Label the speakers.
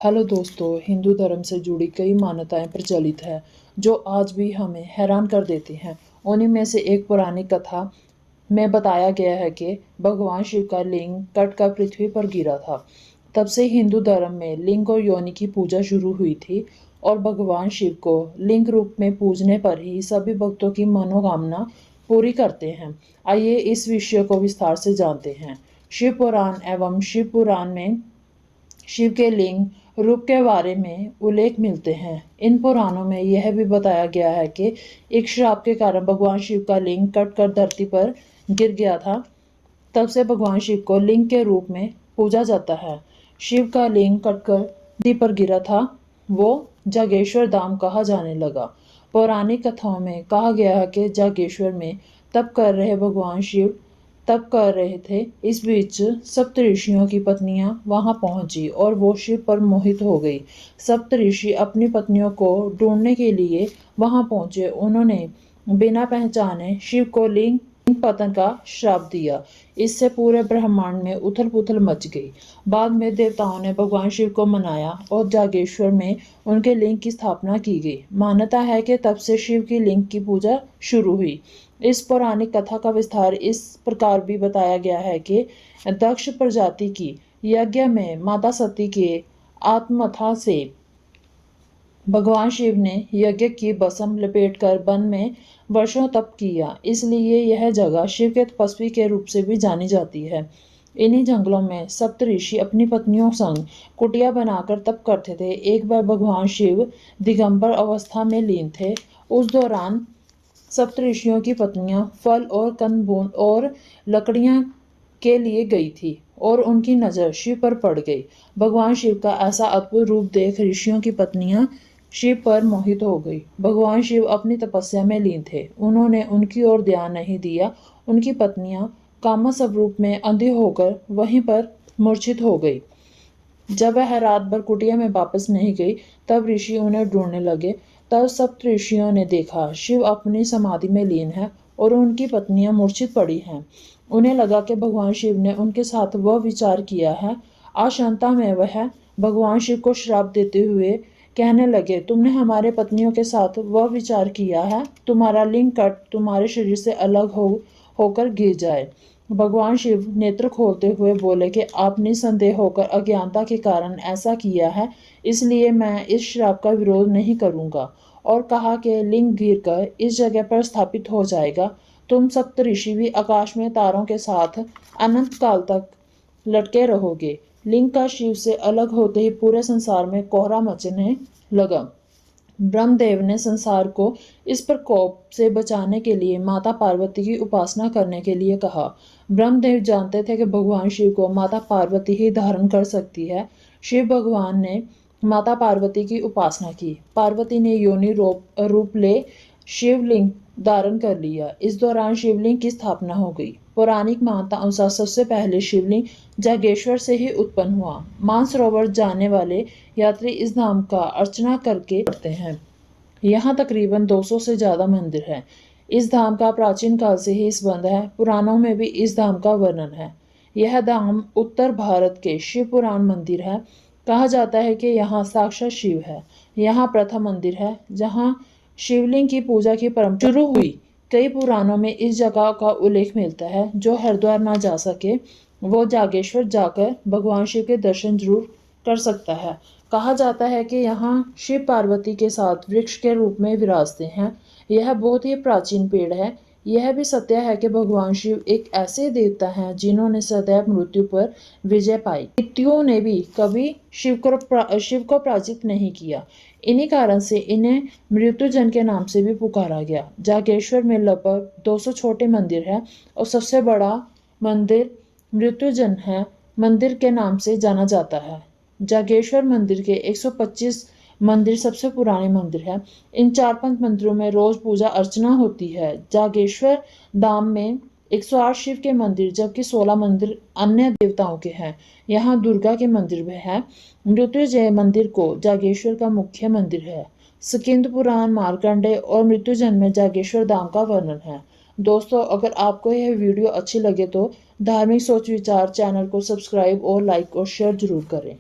Speaker 1: Hello दोस्तों, हिंदू धर्म से जुड़ी कई मान्यताएं प्रचलित हैं जो आज भी हमें हैरान कर देती हैं। उन्हीं में से एक पुरानी कथा में बताया गया है कि भगवान शिव का लिंग कटकर पृथ्वी पर गिरा था। तब से हिंदू धर्म में लिंग और योनि की पूजा शुरू हुई थी और भगवान शिव को लिंग रूप में पूजने पर ही सभी भक्तों की मनोकामना पूरी करते हैं। आइए इस विषय को विस्तार से जानते हैं। शिव पुराण एवं शिव पुराण में शिव के लिंग रूप के बारे में उल्लेख मिलते हैं। इन पुराणों में यह भी बताया गया है कि एक श्राप के कारण भगवान शिव का लिंग कटकर धरती पर गिर गया था। तब से भगवान शिव को लिंग के रूप में पूजा जाता है। शिव का लिंग कटकर धरती पर गिरा था, वो जागेश्वर धाम कहा जाने लगा। पौराणिक कथाओं में कहा गया है कि जागेश्वर में तप कर रहे भगवान शिव तप कर रहे थे। इस बीच सप्त ऋषियों की पत्नियां वहां पहुंची और वो शिव पर मोहित हो गई। सप्त ऋषि अपनी पत्नियों को ढूंढने के लिए वहां पहुंचे। उन्होंने बिना पहचाने शिव को लिंग पतन का श्राप दिया। इससे पूरे ब्रह्मांड में उथल पुथल मच गई। बाद में देवताओं ने भगवान शिव को मनाया और जागेश्वर में उनके लिंग की स्थापना की गई। मान्यता है कि तब से शिव की लिंग की पूजा शुरू हुई। इस पौराणिक कथा का विस्तार इस प्रकार भी बताया गया है कि दक्ष प्रजाति की यज्ञ में माता सती के आत्मथा से भगवान शिव ने यज्ञ की भस्म लपेटकर वन में वर्षों तप किया। इसलिए यह जगह शिव के तपस्वी के रूप से भी जानी जाती है। इन्हीं जंगलों में सप्त ऋषि अपनी पत्नियों संग कुटिया बनाकर तप करते थे। एक बार भगवान शिव दिगंबर अवस्था में लीन थे। उस दौरान सप्त ऋषियों की पत्नियां फल और कंदमूल और लकड़ियां के लिए गई थी और उनकी नजर शिव पर पड़ गई। भगवान शिव का ऐसा अद्भुत रूप देख ऋषियों की पत्नियां शिव पर मोहित हो गई। भगवान शिव अपनी तपस्या में लीन थे। उन्होंने उनकी ओर ध्यान नहीं दिया। उनकी पत्नियां कामा स्वरूप में अंधी होकर वहीं पर मूर्छित हो गई। जब वह रात भर कुटिया में वापस नहीं गई, तब ऋषि उन्हें ढूंढने लगे। तब सप्त ऋषियों ने देखा शिव अपनी समाधि में लीन है और उनकी पत्नियां मूर्छित पड़ी हैं। उन्हें लगा कि भगवान शिव ने उनके साथ वह विचार किया है। आशंका में वह भगवान शिव को श्राप देते हुए कहने लगे, तुमने हमारे पत्नियों के साथ वह विचार किया है, तुम्हारा लिंग कट तुम्हारे शरीर से अलग होकर गिर जाए। भगवान शिव नेत्र खोलते हुए बोले कि आपने संदेह होकर अज्ञानता के कारण ऐसा किया है, इसलिए मैं इस श्राप का विरोध नहीं करूंगा। और कहा कि लिंग गिर कर इस जगह पर स्थापित हो जाएगा। तुम सप्त ऋषि भी आकाश में तारों के साथ अनंत काल तक लटके रहोगे। लिंग का शिव से अलग होते ही पूरे संसार में कोहरा मचने लगा। ब्रह्मदेव ने संसार को इस प्रकोप से बचाने के लिए माता पार्वती की उपासना करने के लिए कहा। ब्रह्मदेव जानते थे कि भगवान शिव को माता पार्वती ही धारण कर सकती है। शिव भगवान ने माता पार्वती की उपासना की। पार्वती ने योनि रूप ले शिवलिंग धारण कर लिया। इस दौरान शिवलिंग की स्थापना हो गई। पौराणिक मान्यता अनुसार सबसे पहले शिवलिंग जागेश्वर से ही उत्पन्न हुआ। मानसरोवर जाने वाले यात्री इस धाम का अर्चना करके करते हैं। यहाँ तकरीबन 200 से ज्यादा मंदिर हैं। इस धाम का प्राचीन काल से ही संबंध है। पुराणों में भी इस धाम का वर्णन है। यह धाम उत्तर भारत के शिव पुराण मंदिर है। कहा जाता है कि यहाँ साक्षात शिव है। यहाँ प्रथम मंदिर है जहाँ शिवलिंग की पूजा की परंपरा शुरू हुई। कई पुराणों में इस जगह का उल्लेख मिलता है। जो हरिद्वार ना जा सके वो जागेश्वर जाकर भगवान शिव के दर्शन जरूर कर सकता है। कहा जाता है कि यहाँ शिव पार्वती के साथ वृक्ष के रूप में विराजते हैं। यह बहुत ही प्राचीन पेड़ है। यह भी सत्य है कि भगवान शिव एक ऐसे देवता हैं जिन्होंने सदैव मृत्यु पर विजय पाई। दैत्यों ने भी कभी शिव को पराजित नहीं किया। इन्हीं कारण से इन्हें मृत्युजन के नाम से भी पुकारा गया। जागेश्वर में लगभग 200 छोटे मंदिर है और सबसे बड़ा मंदिर मृत्युजन है मंदिर के नाम से जाना जाता है। जागेश्वर मंदिर के 125 मंदिर सबसे पुराने मंदिर है। इन 4-5 मंदिरों में रोज पूजा अर्चना होती है। जागेश्वर धाम में 108 शिव के मंदिर जबकि 16 मंदिर अन्य देवताओं के हैं। यहाँ दुर्गा के मंदिर भी है। मृत्युंजय मंदिर को जागेश्वर का मुख्य मंदिर है। स्किंद पुराण, मार्कंडेय और मृत्युंजय में जागेश्वर धाम का वर्णन है। दोस्तों, अगर आपको यह वीडियो अच्छी लगे तो धार्मिक सोच विचार चैनल को सब्सक्राइब और लाइक और शेयर जरूर करें।